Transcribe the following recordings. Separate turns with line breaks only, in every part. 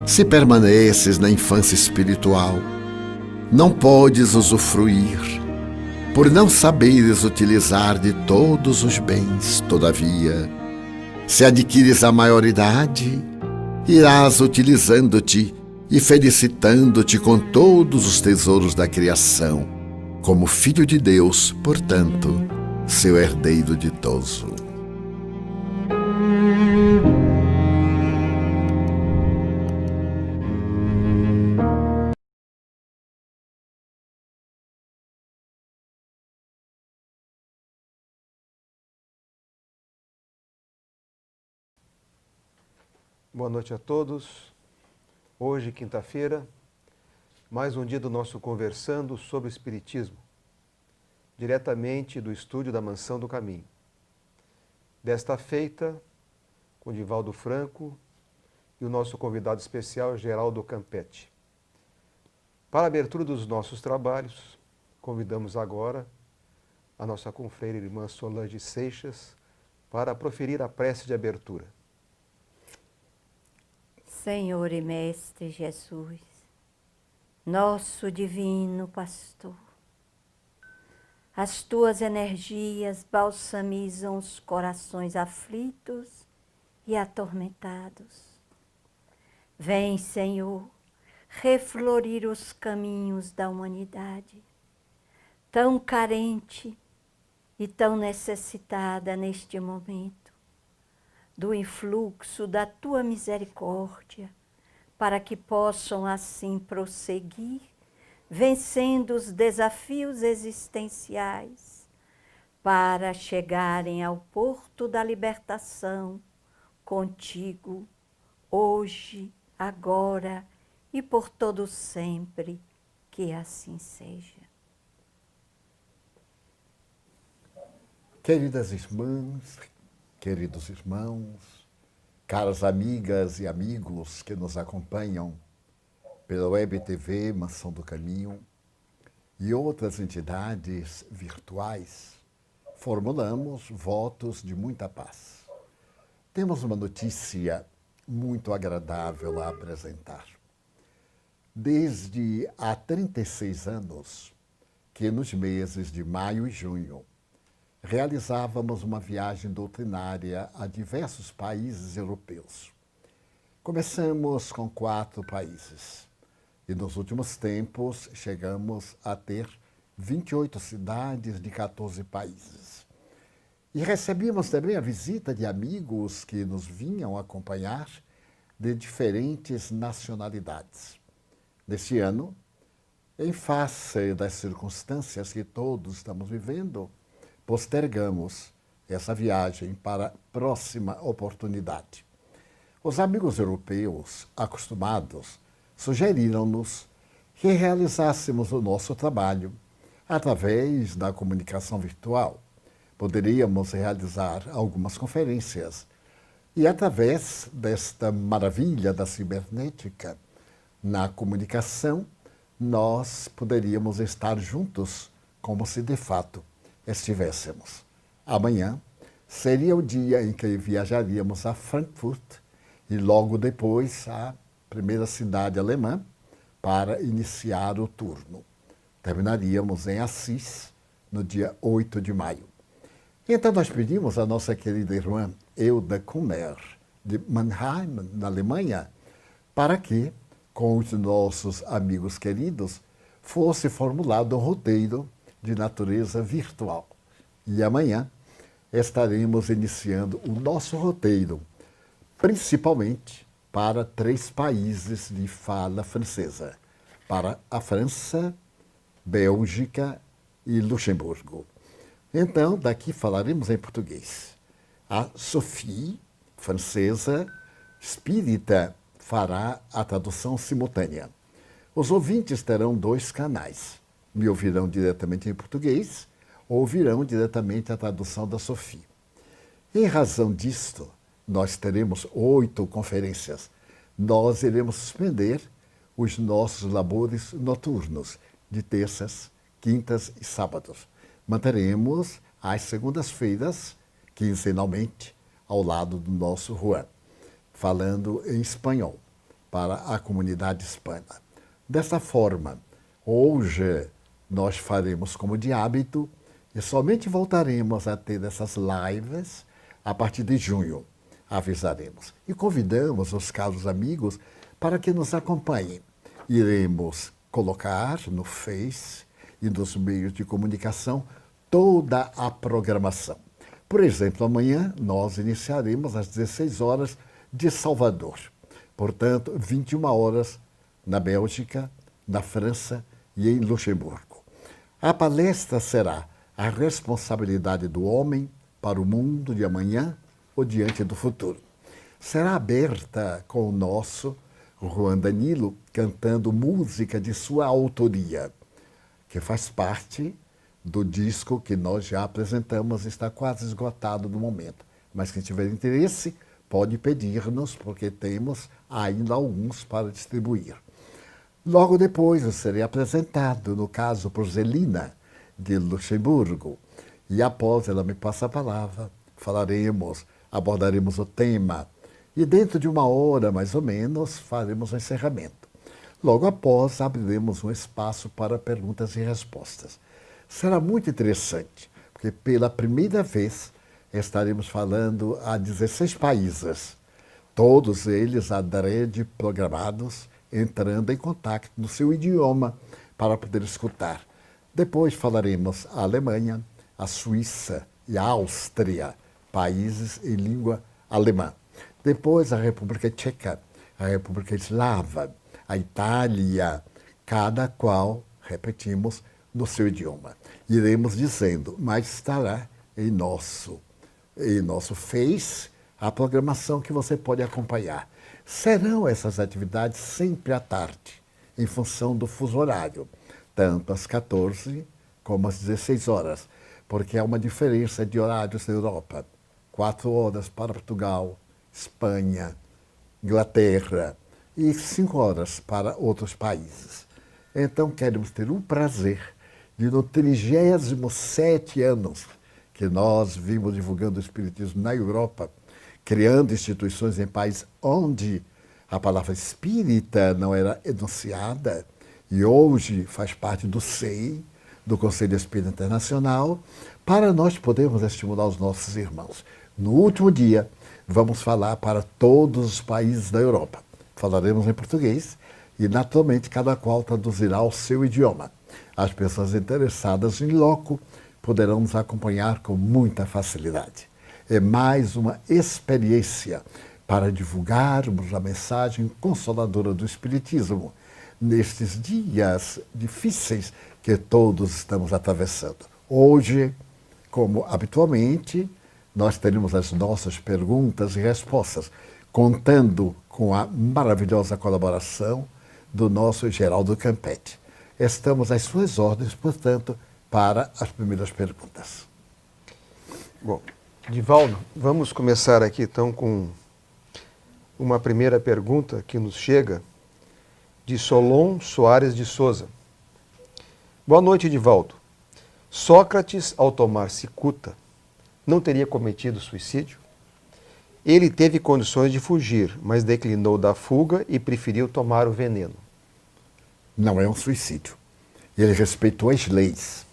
Se permaneces na infância espiritual, não podes usufruir, por não saberes utilizar de todos os bens. Todavia, se adquires a maioridade, irás utilizando-te e felicitando-te com todos os tesouros da criação, como filho de Deus, portanto, seu herdeiro ditoso.
Boa noite a todos. Hoje, quinta-feira, mais um dia do nosso Conversando sobre Espiritismo, diretamente do estúdio da Mansão do Caminho. Desta feita, com Divaldo Franco e o nosso convidado especial, Geraldo Campetti. Para a abertura dos nossos trabalhos, convidamos agora a nossa confreira irmã Solange Seixas para proferir a prece de abertura.
Senhor e Mestre Jesus, nosso divino pastor, as tuas energias balsamizam os corações aflitos e atormentados. Vem, Senhor, reflorir os caminhos da humanidade, tão carente e tão necessitada neste momento, do influxo da tua misericórdia, para que possam assim prosseguir, vencendo os desafios existenciais, para chegarem ao porto da libertação contigo, hoje, agora e por todo sempre, que assim seja.
Queridas irmãs, queridos irmãos, caras amigas e amigos que nos acompanham pela Web TV Mansão do Caminho e outras entidades virtuais, formulamos votos de muita paz. Temos uma notícia muito agradável a apresentar. Desde há 36 anos que nos meses de maio e junho realizávamos uma viagem doutrinária a diversos países europeus. Começamos com 4 países e nos últimos tempos chegamos a ter 28 cidades de 14 países. E recebíamos também a visita de amigos que nos vinham acompanhar de diferentes nacionalidades. Neste ano, em face das circunstâncias que todos estamos vivendo, postergamos essa viagem para a próxima oportunidade. Os amigos europeus, acostumados, sugeriram-nos que realizássemos o nosso trabalho através da comunicação virtual. Poderíamos realizar algumas conferências e, através desta maravilha da cibernética, na comunicação, nós poderíamos estar juntos como se de fato estivéssemos. Amanhã seria o dia em que viajaríamos a Frankfurt e logo depois à primeira cidade alemã para iniciar o turno. Terminaríamos em Assis no dia 8 de maio. Então nós pedimos à nossa querida irmã Euda Kummer, de Mannheim, na Alemanha, para que, com os nossos amigos queridos, fosse formulado um roteiro de natureza virtual. E amanhã estaremos iniciando o nosso roteiro, principalmente para 3 países de fala francesa, para a França, Bélgica e Luxemburgo. Então, daqui falaremos em português. A Sophie, francesa, espírita, fará a tradução simultânea. Os ouvintes terão 2 canais. Me ouvirão diretamente em português, ou ouvirão diretamente a tradução da Sophie. Em razão disto, nós teremos 8 conferências. Nós iremos suspender os nossos labores noturnos, de terças, quintas e sábados. Manteremos às segundas-feiras, quinzenalmente, ao lado do nosso Juan, falando em espanhol. para a comunidade hispana. Desta forma, hoje nós faremos como de hábito e somente voltaremos a ter essas lives a partir de junho. Avisaremos e convidamos os caros amigos para que nos acompanhem. Iremos colocar no Face e nos meios de comunicação toda a programação. Por exemplo, amanhã nós iniciaremos às 16 horas de Salvador. Portanto, 21 horas na Bélgica, na França e em Luxemburgo. A palestra será a responsabilidade do homem para o mundo de amanhã ou diante do futuro. Será aberta com o nosso Juan Danilo cantando música de sua autoria, que faz parte do disco que nós já apresentamos, está quase esgotado no momento. Mas quem tiver interesse pode pedir-nos, porque temos ainda alguns para distribuir. Logo depois eu serei apresentado, no caso por Zelina, de Luxemburgo, e após ela me passa a palavra, abordaremos o tema, e dentro de 1 hora, mais ou menos, faremos o encerramento. Logo após, abriremos um espaço para perguntas e respostas. Será muito interessante, porque pela primeira vez estaremos falando a 16 países, todos eles adrede programados, entrando em contato no seu idioma para poder escutar. Depois falaremos a Alemanha, a Suíça e a Áustria, países em língua alemã. Depois a República Tcheca, a República Eslava, a Itália, cada qual, repetimos, no seu idioma. Iremos dizendo, mas estará em nosso Face a programação que você pode acompanhar. Serão essas atividades sempre à tarde, em função do fuso horário, tanto às 14 como às 16 horas, porque há uma diferença de horários na Europa. 4 horas para Portugal, Espanha, Inglaterra e 5 horas para outros países. Então queremos ter o prazer de, no 37º anos que nós vimos divulgando o Espiritismo na Europa, criando instituições em países onde a palavra espírita não era enunciada, e hoje faz parte do SEI, do Conselho Espírita Internacional, para nós podermos estimular os nossos irmãos. No último dia, vamos falar para todos os países da Europa. Falaremos em português e, naturalmente, cada qual traduzirá o seu idioma. As pessoas interessadas em loco poderão nos acompanhar com muita facilidade. É mais uma experiência para divulgarmos a mensagem consoladora do Espiritismo nestes dias difíceis que todos estamos atravessando. Hoje, como habitualmente, nós teremos as nossas perguntas e respostas, contando com a maravilhosa colaboração do nosso Geraldo Campetti. Estamos às suas ordens, portanto, para as primeiras perguntas.
Bom, Divaldo, vamos começar aqui então com uma primeira pergunta que nos chega de Solon Soares de Souza. Boa noite, Divaldo. Sócrates, ao tomar cicuta, não teria cometido suicídio? Ele teve condições de fugir, mas declinou da fuga e preferiu tomar o veneno.
Não é um suicídio. Ele respeitou as leis.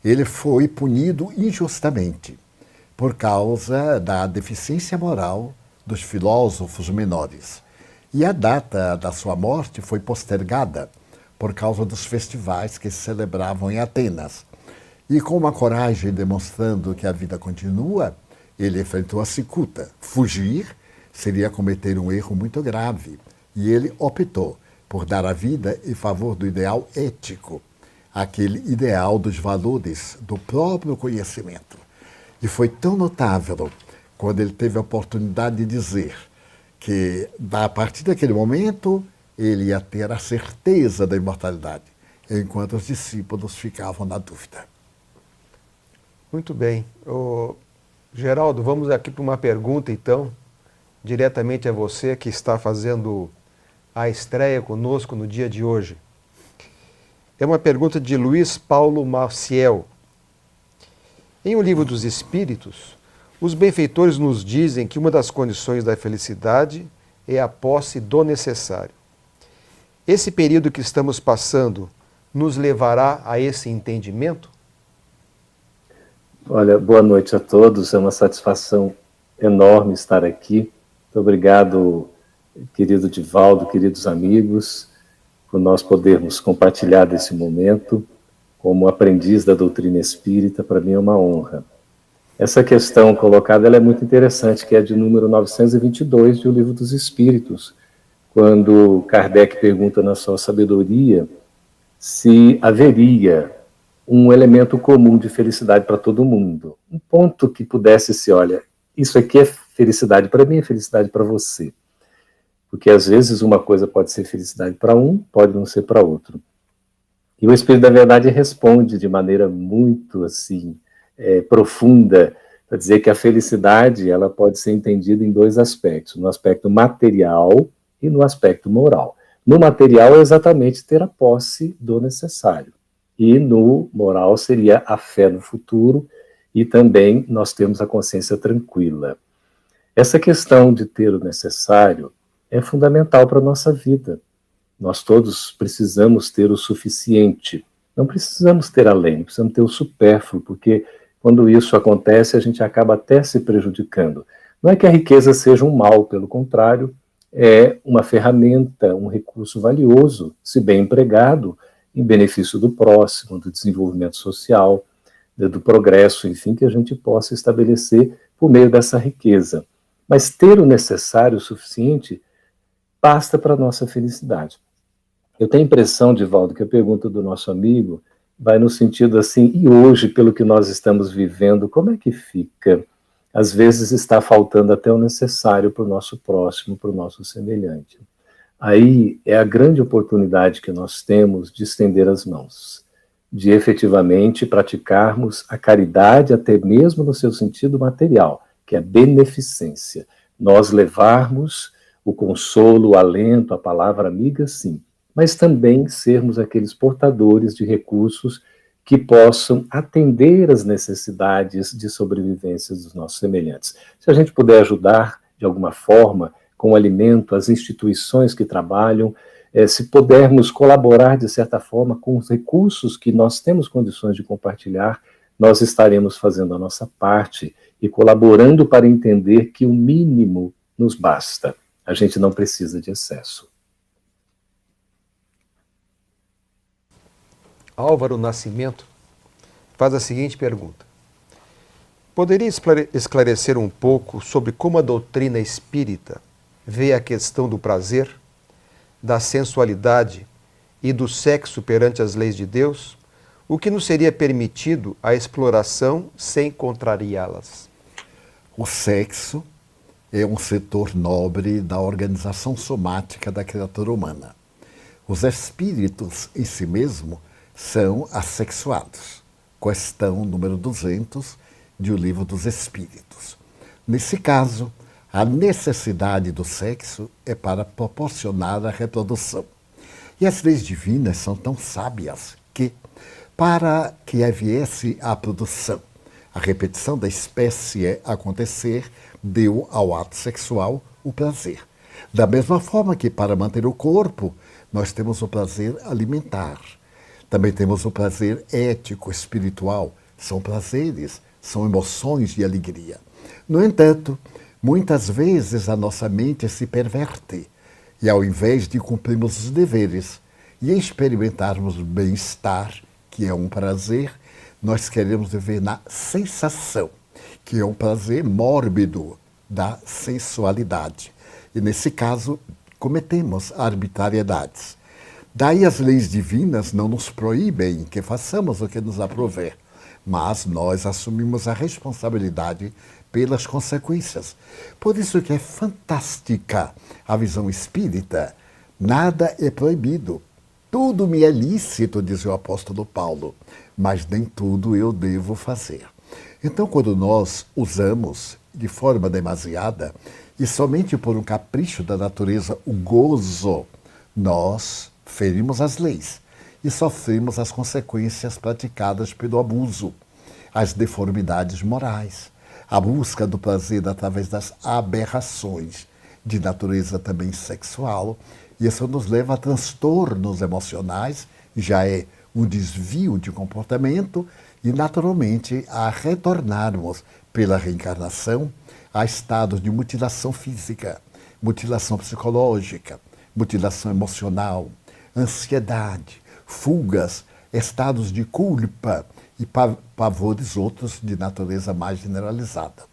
Ele foi punido injustamente por causa da deficiência moral dos filósofos menores. E a data da sua morte foi postergada por causa dos festivais que se celebravam em Atenas. E com uma coragem demonstrando que a vida continua, ele enfrentou a cicuta. Fugir seria cometer um erro muito grave. E ele optou por dar a vida em favor do ideal ético, aquele ideal dos valores do próprio conhecimento. E foi tão notável quando ele teve a oportunidade de dizer que, a partir daquele momento, ele ia ter a certeza da imortalidade, enquanto os discípulos ficavam na dúvida.
Muito bem. Geraldo, vamos aqui para uma pergunta, então, diretamente a você que está fazendo a estreia conosco no dia de hoje. É uma pergunta de Luiz Paulo Maciel. Em O Livro dos Espíritos, os benfeitores nos dizem que uma das condições da felicidade é a posse do necessário. Esse período que estamos passando nos levará a esse entendimento?
Olha, boa noite a todos, é uma satisfação enorme estar aqui. Muito obrigado, querido Divaldo, queridos amigos, por nós podermos compartilhar desse momento. Como aprendiz da doutrina espírita, para mim é uma honra. Essa questão colocada ela é muito interessante, que é de número 922 do Livro dos Espíritos, quando Kardec pergunta na sua sabedoria se haveria um elemento comum de felicidade para todo mundo. Um ponto que pudesse ser, olha, isso aqui é felicidade para mim, é felicidade para você. Porque às vezes uma coisa pode ser felicidade para um, pode não ser para outro. E o Espírito da Verdade responde de maneira muito assim, profunda, para dizer que a felicidade ela pode ser entendida em dois aspectos, no aspecto material e no aspecto moral. No material é exatamente ter a posse do necessário. E no moral seria a fé no futuro e também nós temos a consciência tranquila. Essa questão de ter o necessário é fundamental para a nossa vida. Nós todos precisamos ter o suficiente. Não precisamos ter além, precisamos ter o supérfluo, porque quando isso acontece a gente acaba até se prejudicando. Não é que a riqueza seja um mal, pelo contrário, é uma ferramenta, um recurso valioso, se bem empregado, em benefício do próximo, do desenvolvimento social, do progresso, enfim, que a gente possa estabelecer por meio dessa riqueza. Mas ter o necessário, o suficiente, basta para a nossa felicidade. Eu tenho a impressão, Divaldo, que a pergunta do nosso amigo vai no sentido assim, e hoje, pelo que nós estamos vivendo, como é que fica? Às vezes está faltando até o necessário para o nosso próximo, para o nosso semelhante. Aí é a grande oportunidade que nós temos de estender as mãos, de efetivamente praticarmos a caridade até mesmo no seu sentido material, que é a beneficência. Nós levarmos o consolo, o alento, a palavra amiga, sim, mas também sermos aqueles portadores de recursos que possam atender às necessidades de sobrevivência dos nossos semelhantes. Se a gente puder ajudar de alguma forma com alimento as instituições que trabalham, se pudermos colaborar de certa forma com os recursos que nós temos condições de compartilhar, nós estaremos fazendo a nossa parte e colaborando para entender que o mínimo nos basta. A gente não precisa de excesso.
Álvaro Nascimento faz a seguinte pergunta. Poderia esclarecer um pouco sobre como a doutrina espírita vê a questão do prazer, da sensualidade e do sexo perante as leis de Deus, o que nos seria permitido a exploração sem contrariá-las?
O sexo é um setor nobre da organização somática da criatura humana. Os espíritos em si mesmo são assexuados. Questão número 200 do Livro dos Espíritos. Nesse caso, a necessidade do sexo é para proporcionar a reprodução. E as leis divinas são tão sábias que, para que viesse a produção, a repetição da espécie acontecer, deu ao ato sexual o prazer. Da mesma forma que, para manter o corpo, nós temos o prazer alimentar. Também temos o prazer ético, espiritual. São prazeres, são emoções de alegria. No entanto, muitas vezes a nossa mente se perverte e, ao invés de cumprirmos os deveres e experimentarmos o bem-estar, que é um prazer, nós queremos viver na sensação, que é um prazer mórbido da sensualidade. E, nesse caso, cometemos arbitrariedades. Daí as leis divinas não nos proíbem que façamos o que nos aprouver, mas nós assumimos a responsabilidade pelas consequências. Por isso que é fantástica a visão espírita. Nada é proibido. Tudo me é lícito, diz o apóstolo Paulo, mas nem tudo eu devo fazer. Então, quando nós usamos de forma demasiada e somente por um capricho da natureza o gozo, nós ferimos as leis e sofremos as consequências praticadas pelo abuso, as deformidades morais, a busca do prazer através das aberrações de natureza também sexual, e isso nos leva a transtornos emocionais, já é um desvio de comportamento, e naturalmente a retornarmos pela reencarnação a estados de mutilação física, mutilação psicológica, mutilação emocional, ansiedade, fugas, estados de culpa e pavores outros de natureza mais generalizada.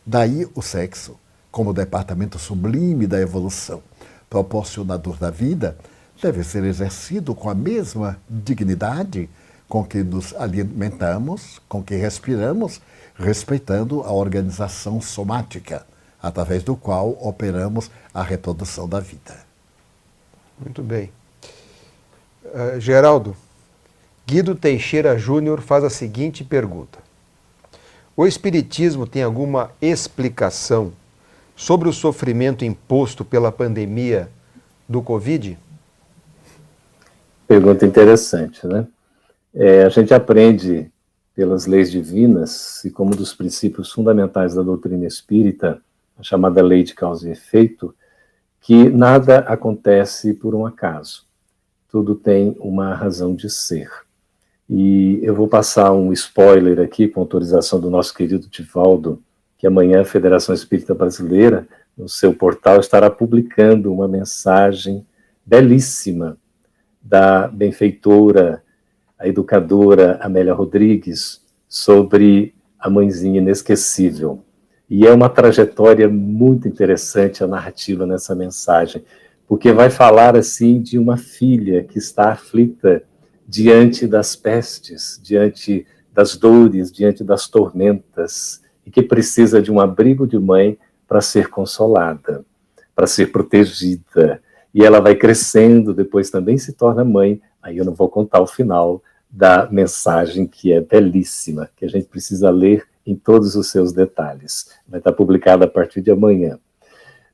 Daí o sexo, como departamento sublime da evolução, proporcionador da vida, deve ser exercido com a mesma dignidade com que nos alimentamos, com que respiramos, respeitando a organização somática, através do qual operamos a reprodução da vida.
Muito bem. Geraldo, Guido Teixeira Júnior faz a seguinte pergunta. O Espiritismo tem alguma explicação sobre o sofrimento imposto pela pandemia do Covid?
Pergunta interessante, né? A gente aprende pelas leis divinas e como um dos princípios fundamentais da doutrina espírita, a chamada lei de causa e efeito, que nada acontece por um acaso. Tudo tem uma razão de ser. E eu vou passar um spoiler aqui, com autorização do nosso querido Divaldo, que amanhã a Federação Espírita Brasileira, no seu portal, estará publicando uma mensagem belíssima da benfeitora, a educadora Amélia Rodrigues, sobre a mãezinha inesquecível. E é uma trajetória muito interessante a narrativa nessa mensagem, porque vai falar assim de uma filha que está aflita diante das pestes, diante das dores, diante das tormentas, e que precisa de um abrigo de mãe para ser consolada, para ser protegida. E ela vai crescendo, depois também se torna mãe. Aí eu não vou contar o final da mensagem, que é belíssima, que a gente precisa ler em todos os seus detalhes. Vai estar publicada a partir de amanhã.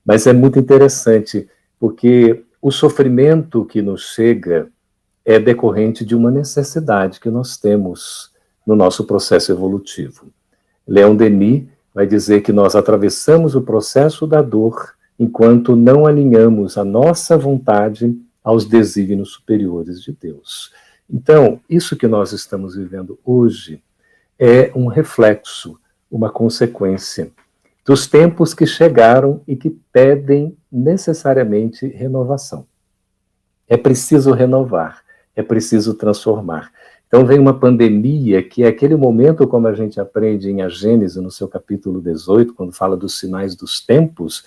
Mas é muito interessante, porque o sofrimento que nos chega é decorrente de uma necessidade que nós temos no nosso processo evolutivo. Leon Denis vai dizer que nós atravessamos o processo da dor enquanto não alinhamos a nossa vontade aos desígnios superiores de Deus. Então, isso que nós estamos vivendo hoje é um reflexo, uma consequência dos tempos que chegaram e que pedem necessariamente renovação. É preciso renovar, é preciso transformar. Então vem uma pandemia, que é aquele momento, como a gente aprende em A Gênese, no seu capítulo 18, quando fala dos sinais dos tempos,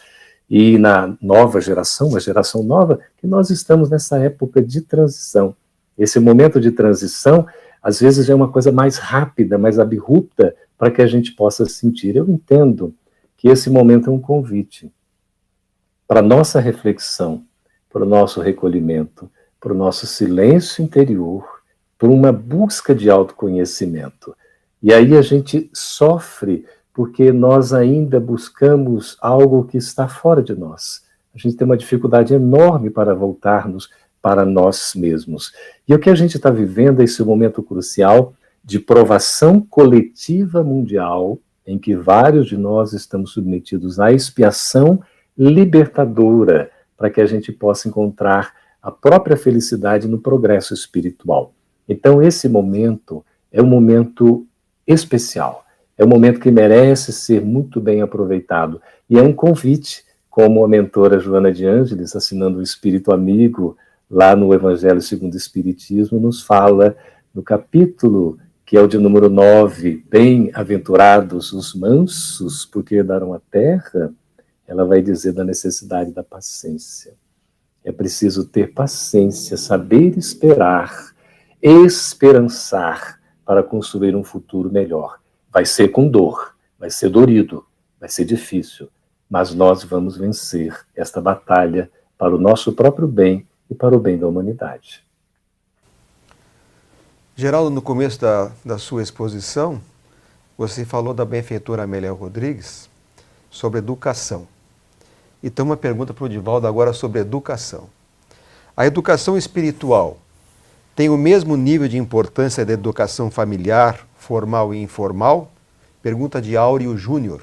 e na nova geração, uma geração nova, que nós estamos nessa época de transição. Esse momento de transição, às vezes, é uma coisa mais rápida, mais abrupta, para que a gente possa sentir. Eu entendo que esse momento é um convite para a nossa reflexão, para o nosso recolhimento, para o nosso silêncio interior, por uma busca de autoconhecimento. E aí a gente sofre porque nós ainda buscamos algo que está fora de nós. A gente tem uma dificuldade enorme para voltarmos para nós mesmos. E o que a gente está vivendo é esse momento crucial de provação coletiva mundial, em que vários de nós estamos submetidos à expiação libertadora, para que a gente possa encontrar a própria felicidade no progresso espiritual. Então, esse momento é um momento especial, é um momento que merece ser muito bem aproveitado, e é um convite, como a mentora Joana de Ângeles, assinando o Espírito Amigo, lá no Evangelho segundo o Espiritismo, nos fala, no capítulo que é o de número 9, bem-aventurados os mansos, porque herdarão a terra, ela vai dizer da necessidade da paciência. É preciso ter paciência, saber esperar, esperançar para construir um futuro melhor. Vai ser com dor, vai ser dorido, vai ser difícil, mas nós vamos vencer esta batalha para o nosso próprio bem e para o bem da humanidade.
Geraldo, no começo da sua exposição, você falou da benfeitora Amélia Rodrigues sobre educação. Então, uma pergunta para o Divaldo agora sobre educação. A educação espiritual tem o mesmo nível de importância da educação familiar, formal e informal? Pergunta de Áureo Júnior.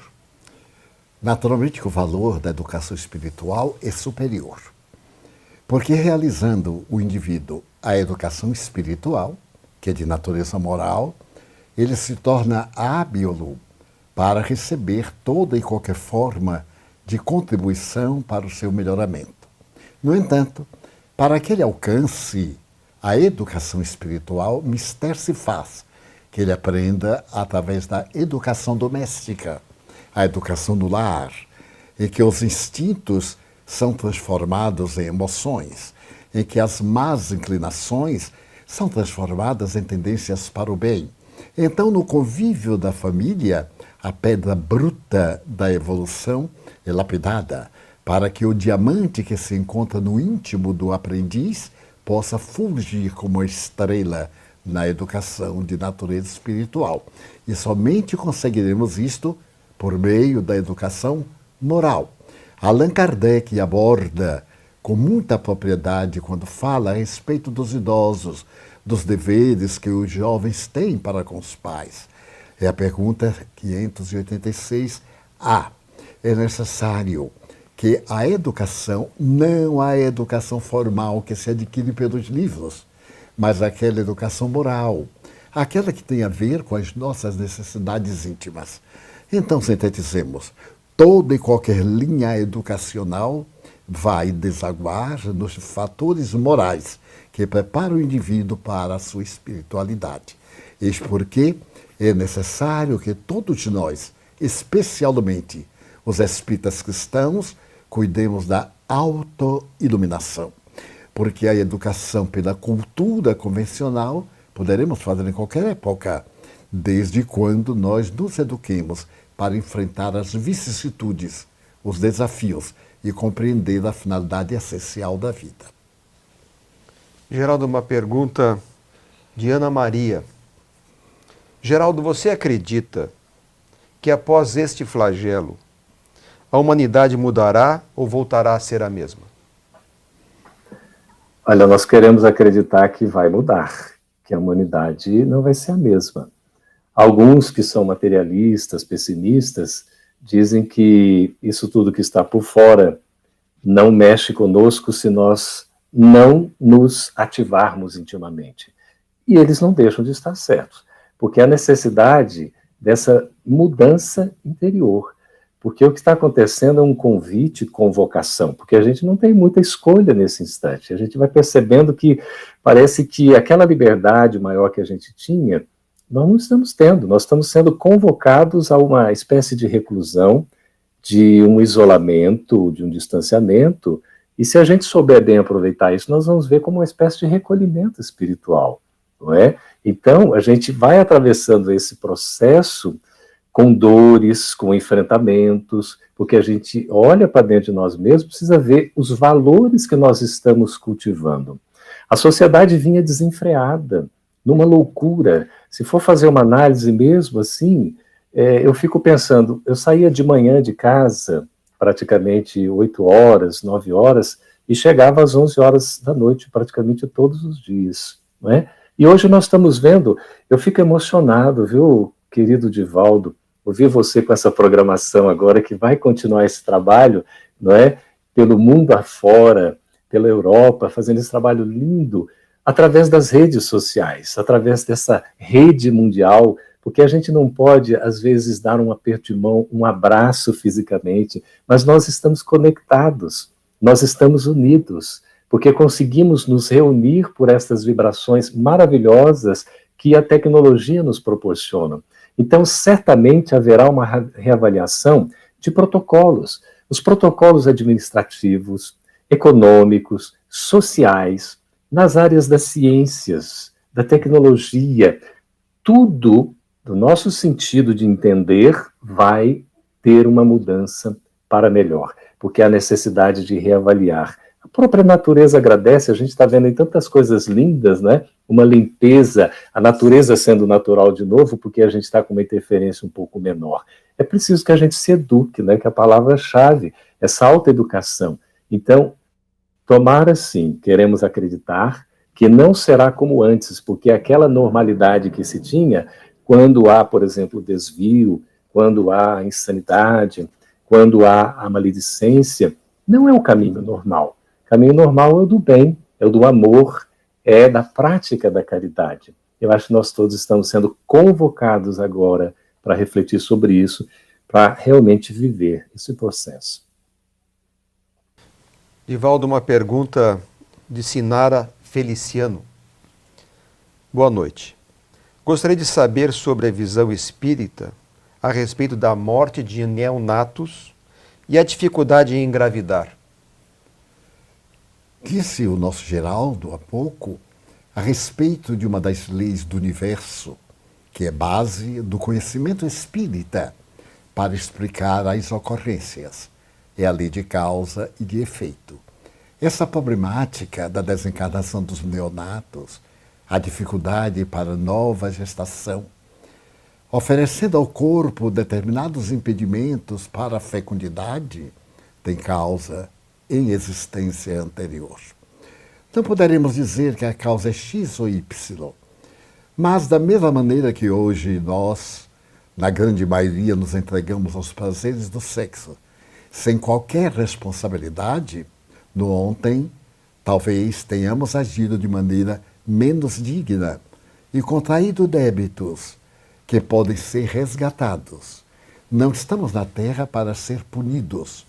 Naturalmente que o valor da educação espiritual é superior, porque realizando o indivíduo a educação espiritual, que é de natureza moral, ele se torna hábil para receber toda e qualquer forma de contribuição para o seu melhoramento. No entanto, para que ele alcance a educação espiritual, mister se faz que ele aprenda através da educação doméstica, a educação no lar, em que os instintos são transformados em emoções, em que as más inclinações são transformadas em tendências para o bem. Então, no convívio da família, a pedra bruta da evolução é lapidada, para que o diamante que se encontra no íntimo do aprendiz possa fulgir como uma estrela na educação de natureza espiritual. E somente conseguiremos isto por meio da educação moral. Allan Kardec aborda com muita propriedade quando fala a respeito dos idosos, dos deveres que os jovens têm para com os pais. É a pergunta 586A. É necessário que a educação, não a educação formal que se adquire pelos livros, mas aquela educação moral, aquela que tem a ver com as nossas necessidades íntimas. Então, sintetizemos, toda e qualquer linha educacional vai desaguar nos fatores morais que preparam o indivíduo para a sua espiritualidade. Eis porque é necessário que todos nós, especialmente os espíritas cristãos, cuidemos da autoiluminação. Porque a educação pela cultura convencional poderemos fazer em qualquer época, desde quando nós nos eduquemos para enfrentar as vicissitudes, os desafios e compreender a finalidade essencial da vida.
Geraldo, uma pergunta de Ana Maria. Geraldo, você acredita que após este flagelo, a humanidade mudará ou voltará a ser a mesma?
Olha, nós queremos acreditar que vai mudar, que a humanidade não vai ser a mesma. Alguns que são materialistas, pessimistas, dizem que isso tudo que está por fora não mexe conosco se nós não nos ativarmos intimamente. E eles não deixam de estar certos, porque há necessidade dessa mudança interior. Porque o que está acontecendo é um convite, convocação, porque a gente não tem muita escolha nesse instante. A gente vai percebendo que parece que aquela liberdade maior que a gente tinha, nós não estamos tendo. Nós estamos sendo convocados a uma espécie de reclusão, de um isolamento, de um distanciamento, e se a gente souber bem aproveitar isso, nós vamos ver como uma espécie de recolhimento espiritual, não é? Então, a gente vai atravessando esse processo com dores, com enfrentamentos, porque a gente olha para dentro de nós mesmos, precisa ver os valores que nós estamos cultivando. A sociedade vinha desenfreada, numa loucura. Se for fazer uma análise mesmo assim, eu fico pensando, eu saía de manhã de casa, praticamente 8 horas, 9 horas, e chegava às 11 horas da noite, praticamente todos os dias, não é? E hoje nós estamos vendo, eu fico emocionado, viu, querido Divaldo, ouvir você com essa programação agora, que vai continuar esse trabalho, não é? Pelo mundo afora, pela Europa, fazendo esse trabalho lindo, através das redes sociais, através dessa rede mundial, porque a gente não pode, às vezes, dar um aperto de mão, um abraço fisicamente, mas nós estamos conectados, nós estamos unidos, porque conseguimos nos reunir por essas vibrações maravilhosas que a tecnologia nos proporciona. Então, certamente haverá uma reavaliação de protocolos. Os protocolos administrativos, econômicos, sociais, nas áreas das ciências, da tecnologia, tudo do nosso sentido de entender vai ter uma mudança para melhor, porque há necessidade de reavaliar. A própria natureza agradece, a gente está vendo aí tantas coisas lindas, né? Uma limpeza, a natureza sendo natural de novo, porque a gente está com uma interferência um pouco menor. É preciso que a gente se eduque, né? Que a palavra-chave, essa autoeducação. Então, tomara sim, queremos acreditar que não será como antes, porque aquela normalidade que se tinha, quando há, por exemplo, desvio, quando há insanidade, quando há a maledicência, não é o caminho normal. O caminho normal é o do bem, é o do amor, é da prática da caridade. Eu acho que nós todos estamos sendo convocados agora para refletir sobre isso, para realmente viver esse processo.
Divaldo, uma pergunta de Sinara Feliciano. Boa noite. Gostaria de saber sobre a visão espírita a respeito da morte de neonatos e a dificuldade em engravidar.
Disse o nosso Geraldo há pouco a respeito de uma das leis do universo, que é base do conhecimento espírita para explicar as ocorrências. É a lei de causa e de efeito. Essa problemática da desencarnação dos neonatos, a dificuldade para nova gestação, oferecendo ao corpo determinados impedimentos para a fecundidade, tem causa em existência anterior. Não poderemos dizer que a causa é X ou Y, mas da mesma maneira que hoje nós, na grande maioria, nos entregamos aos prazeres do sexo, sem qualquer responsabilidade, no ontem, talvez tenhamos agido de maneira menos digna e contraído débitos que podem ser resgatados. Não estamos na Terra para ser punidos,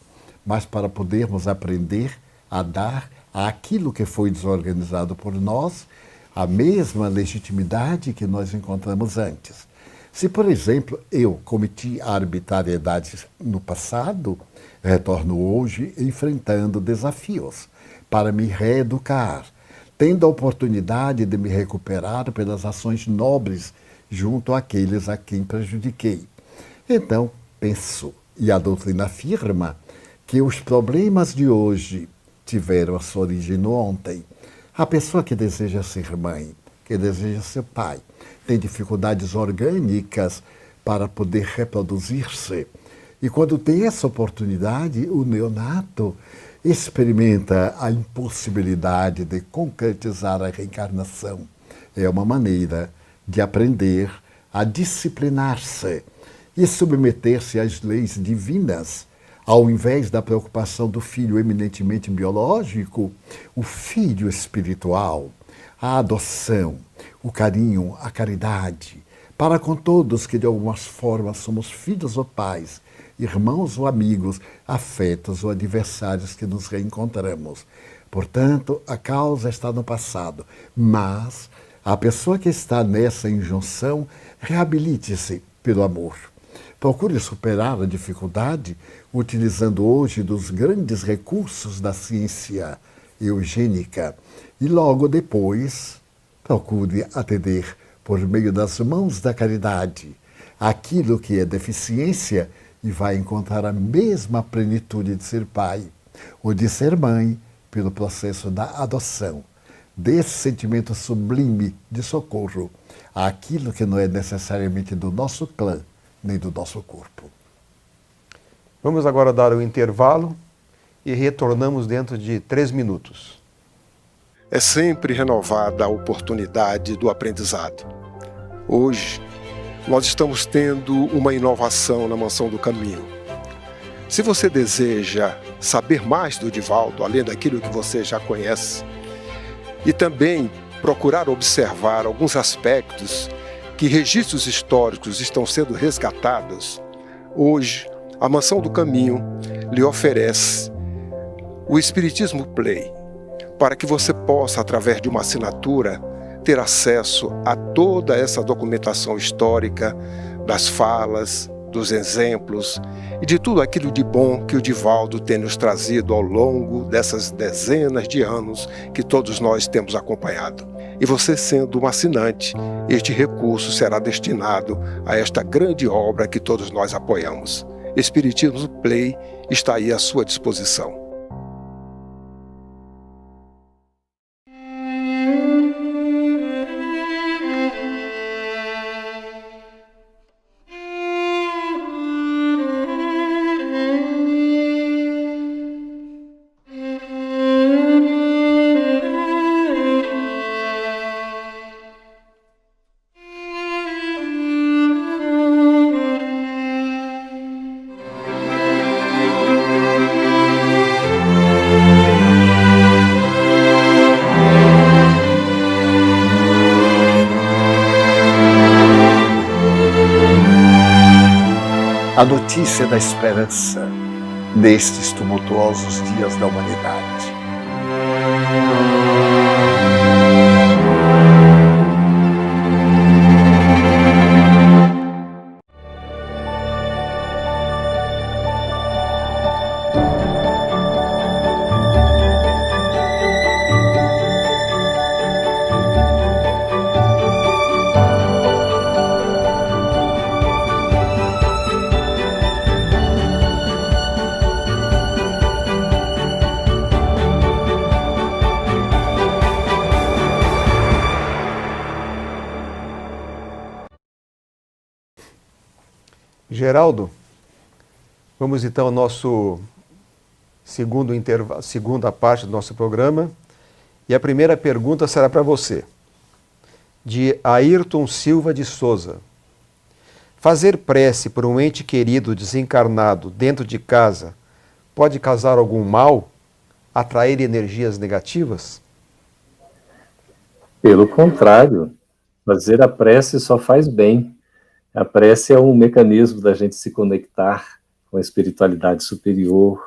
mas para podermos aprender a dar àquilo que foi desorganizado por nós a mesma legitimidade que nós encontramos antes. Se, por exemplo, eu cometi arbitrariedades no passado, retorno hoje enfrentando desafios para me reeducar, tendo a oportunidade de me recuperar pelas ações nobres junto àqueles a quem prejudiquei. Então, penso, e a doutrina afirma, que os problemas de hoje tiveram a sua origem no ontem. A pessoa que deseja ser mãe, que deseja ser pai, tem dificuldades orgânicas para poder reproduzir-se. E quando tem essa oportunidade, o neonato experimenta a impossibilidade de concretizar a reencarnação. É uma maneira de aprender a disciplinar-se e submeter-se às leis divinas. Ao invés da preocupação do filho eminentemente biológico, o filho espiritual, a adoção, o carinho, a caridade, para com todos que de algumas formas somos filhos ou pais, irmãos ou amigos, afetos ou adversários que nos reencontramos. Portanto, a causa está no passado, mas a pessoa que está nessa injunção, reabilite-se pelo amor. Procure superar a dificuldade utilizando hoje dos grandes recursos da ciência eugênica e logo depois procure atender por meio das mãos da caridade aquilo que é deficiência e vai encontrar a mesma plenitude de ser pai ou de ser mãe pelo processo da adoção, desse sentimento sublime de socorro àquilo que não é necessariamente do nosso clã nem do nosso corpo.
Vamos agora dar o intervalo e retornamos dentro de 3 minutos.
É sempre renovada a oportunidade do aprendizado. Hoje, nós estamos tendo uma inovação na Mansão do Caminho. Se você deseja saber mais do Divaldo, além daquilo que você já conhece, e também procurar observar alguns aspectos que registros históricos estão sendo resgatados, hoje a Mansão do Caminho lhe oferece o Espiritismo Play, para que você possa, através de uma assinatura, ter acesso a toda essa documentação histórica, das falas, dos exemplos e de tudo aquilo de bom que o Divaldo tem nos trazido ao longo dessas dezenas de anos que todos nós temos acompanhado. E você sendo um assinante, este recurso será destinado a esta grande obra que todos nós apoiamos. Espiritismo Play está aí à sua disposição.
a notícia da esperança nestes tumultuosos dias da humanidade.
Geraldo, vamos então ao nosso segunda parte do nosso programa. E a primeira pergunta será para você, de Ayrton Silva de Souza. Fazer prece por um ente querido desencarnado dentro de casa pode causar algum mal? Atrair energias negativas?
Pelo contrário, fazer a prece só faz bem. A prece é um mecanismo da gente se conectar com a espiritualidade superior,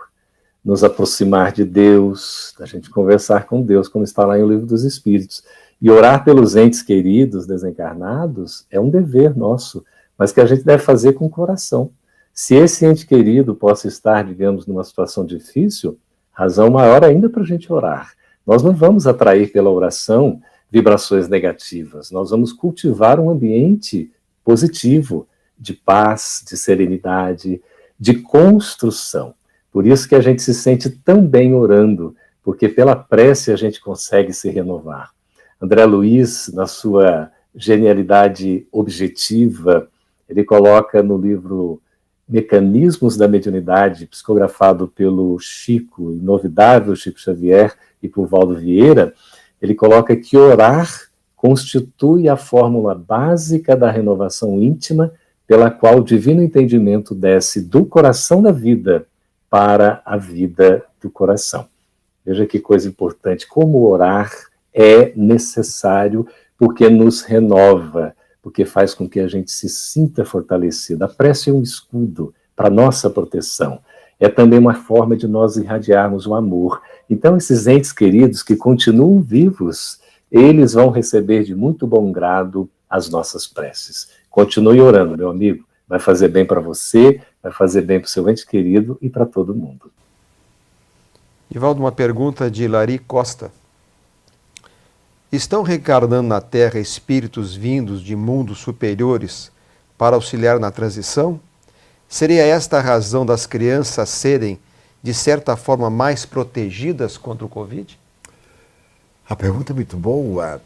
nos aproximar de Deus, da gente conversar com Deus, como está lá em O Livro dos Espíritos. E orar pelos entes queridos desencarnados é um dever nosso, mas que a gente deve fazer com o coração. Se esse ente querido possa estar, digamos, numa situação difícil, razão maior ainda para a gente orar. Nós não vamos atrair pela oração vibrações negativas, nós vamos cultivar um ambiente positivo, de paz, de serenidade, de construção. Por isso que a gente se sente tão bem orando, porque pela prece a gente consegue se renovar. André Luiz, na sua genialidade objetiva, ele coloca no livro Mecanismos da Mediunidade, psicografado pelo Chico, inovidável Chico Xavier e por Valdo Vieira, ele coloca que orar constitui a fórmula básica da renovação íntima pela qual o divino entendimento desce do coração da vida para a vida do coração. Veja que coisa importante, como orar é necessário porque nos renova, porque faz com que a gente se sinta fortalecido. A prece é um escudo para nossa proteção. É também uma forma de nós irradiarmos o amor. Então, esses entes queridos que continuam vivos, eles vão receber de muito bom grado as nossas preces. Continue orando, meu amigo. Vai fazer bem para você, vai fazer bem para o seu ente querido e para todo mundo.
Ivaldo, uma pergunta de Lari Costa. Estão reencarnando na Terra espíritos vindos de mundos superiores para auxiliar na transição? Seria esta a razão das crianças serem, de certa forma, mais protegidas contra o Covid?
A pergunta é muito boa,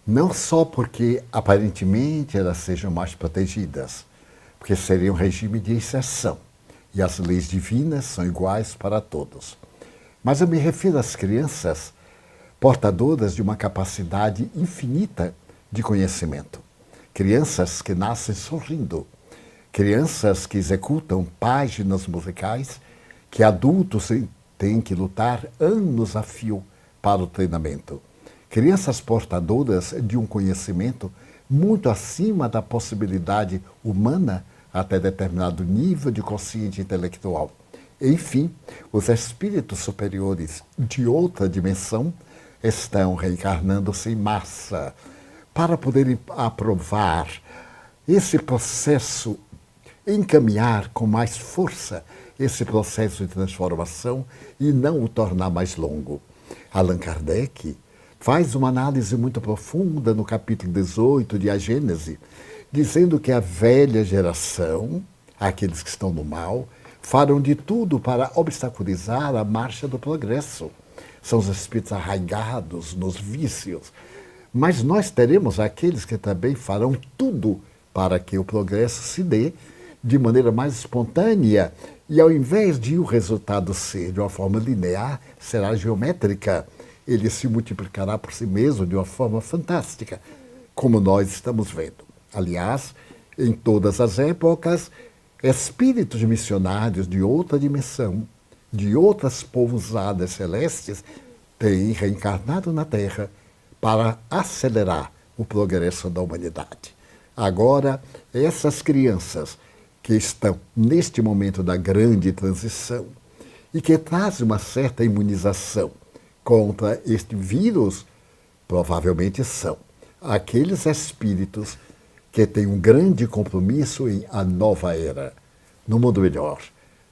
não só porque aparentemente elas sejam mais protegidas, porque seria um regime de exceção e as leis divinas são iguais para todos. Mas eu me refiro às crianças portadoras de uma capacidade infinita de conhecimento. Crianças que nascem sorrindo, crianças que executam páginas musicais que adultos têm que lutar anos a fio para o treinamento. Crianças portadoras de um conhecimento muito acima da possibilidade humana até determinado nível de consciência intelectual. Enfim, os espíritos superiores de outra dimensão estão reencarnando-se em massa para poderem aprovar esse processo, encaminhar com mais força esse processo de transformação e não o tornar mais longo. Allan Kardec faz uma análise muito profunda no capítulo 18 de A Gênese, dizendo que a velha geração, aqueles que estão no mal, farão de tudo para obstaculizar a marcha do progresso. São os espíritos arraigados nos vícios. Mas nós teremos aqueles que também farão tudo para que o progresso se dê de maneira mais espontânea e ao invés de o resultado ser de uma forma linear, será geométrica. Ele se multiplicará por si mesmo de uma forma fantástica, como nós estamos vendo. Aliás, em todas as épocas, espíritos missionários de outra dimensão, de outras pousadas celestes, têm reencarnado na Terra para acelerar o progresso da humanidade. Agora, essas crianças que estão neste momento da grande transição e que trazem uma certa imunização contra este vírus, provavelmente são aqueles espíritos que têm um grande compromisso em a nova era, no mundo melhor,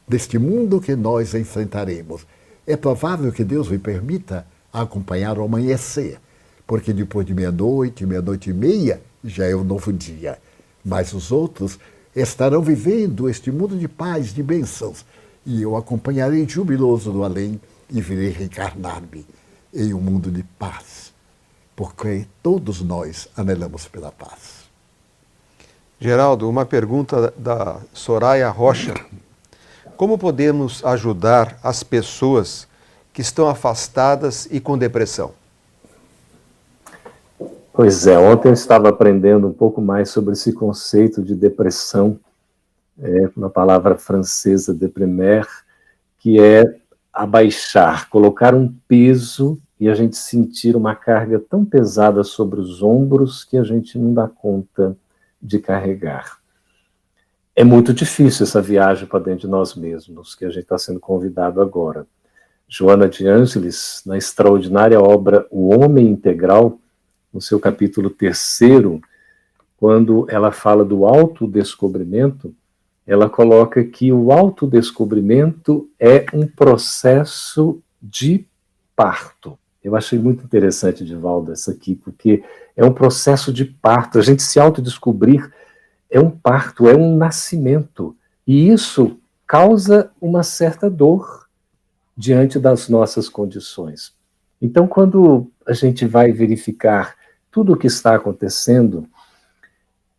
deste mundo que nós enfrentaremos. É provável que Deus me permita acompanhar o amanhecer, porque depois de meia-noite, meia-noite e meia, já é um novo dia. Mas os outros estarão vivendo este mundo de paz, de bênçãos, e eu acompanharei jubiloso do além e virei reencarnar-me em um mundo de paz, porque todos nós anelamos pela paz.
Geraldo, uma pergunta da Soraya Rocha. Como podemos ajudar as pessoas que estão afastadas e com depressão?
Pois é, ontem eu estava aprendendo um pouco mais sobre esse conceito de depressão, uma palavra francesa, déprimer, que é abaixar, colocar um peso e a gente sentir uma carga tão pesada sobre os ombros que a gente não dá conta de carregar. É muito difícil essa viagem para dentro de nós mesmos, que a gente está sendo convidado agora. Joana de Ângeles, na extraordinária obra O Homem Integral, no seu capítulo 3º, quando ela fala do autodescobrimento, ela coloca que o autodescobrimento é um processo de parto. Eu achei muito interessante, Divaldo, essa aqui, porque é um processo de parto. A gente se autodescobrir é um parto, é um nascimento. E isso causa uma certa dor diante das nossas condições. Então, quando a gente vai verificar tudo o que está acontecendo,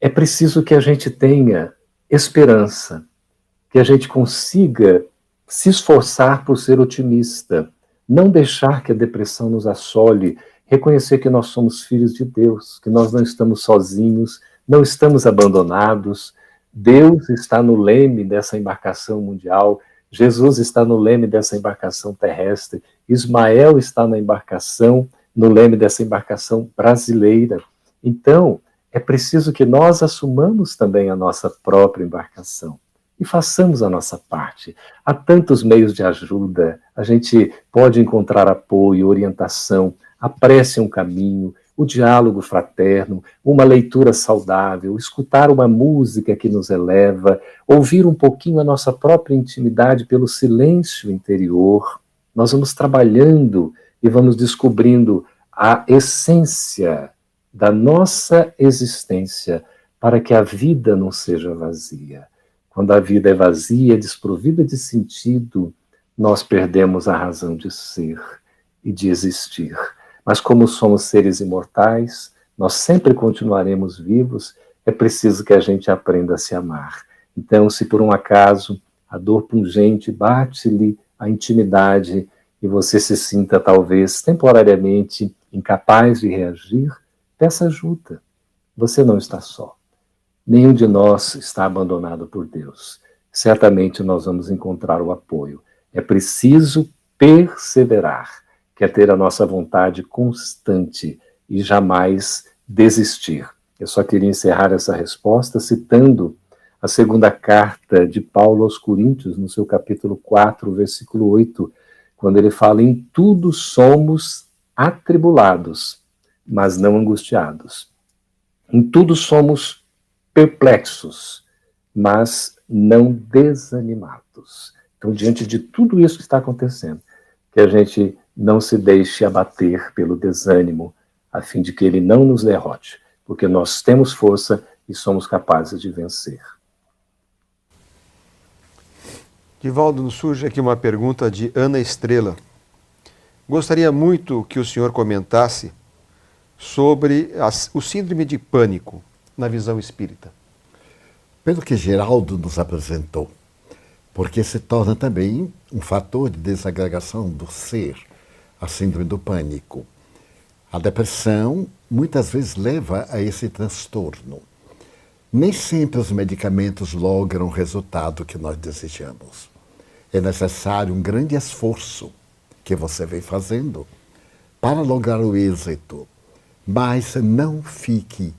é preciso que a gente tenha esperança, que a gente consiga se esforçar por ser otimista, não deixar que a depressão nos assole, reconhecer que nós somos filhos de Deus, que nós não estamos sozinhos, não estamos abandonados. Deus está no leme dessa embarcação mundial, Jesus está no leme dessa embarcação terrestre, Ismael está na embarcação, no leme dessa embarcação brasileira. Então, é preciso que nós assumamos também a nossa própria embarcação e façamos a nossa parte. Há tantos meios de ajuda, a gente pode encontrar apoio, orientação, a prece é um caminho, o diálogo fraterno, uma leitura saudável, escutar uma música que nos eleva, ouvir um pouquinho a nossa própria intimidade pelo silêncio interior. Nós vamos trabalhando e vamos descobrindo a essência da nossa existência para que a vida não seja vazia. Quando a vida é vazia, desprovida de sentido, nós perdemos a razão de ser e de existir. Mas como somos seres imortais, nós sempre continuaremos vivos, é preciso que a gente aprenda a se amar. Então, se por um acaso a dor pungente bate-lhe a intimidade e você se sinta talvez temporariamente incapaz de reagir, peça ajuda. Você não está só. Nenhum de nós está abandonado por Deus. Certamente nós vamos encontrar o apoio. É preciso perseverar, que é ter a nossa vontade constante e jamais desistir. Eu só queria encerrar essa resposta citando a segunda carta de Paulo aos Coríntios, no seu capítulo 4, versículo 8, quando ele fala: em tudo somos atribulados, mas não angustiados. Em tudo somos perplexos, mas não desanimados. Então, diante de tudo isso que está acontecendo, que a gente não se deixe abater pelo desânimo, a fim de que ele não nos derrote, porque nós temos força e somos capazes de vencer.
Divaldo, nos surge aqui uma pergunta de Ana Estrela. Gostaria muito que o senhor comentasse sobre o síndrome de pânico na visão espírita.
Pelo que Geraldo nos apresentou, porque se torna também um fator de desagregação do ser, a síndrome do pânico. A depressão muitas vezes leva a esse transtorno. Nem sempre os medicamentos logram o resultado que nós desejamos. É necessário um grande esforço que você vem fazendo para lograr o êxito. Mas não fique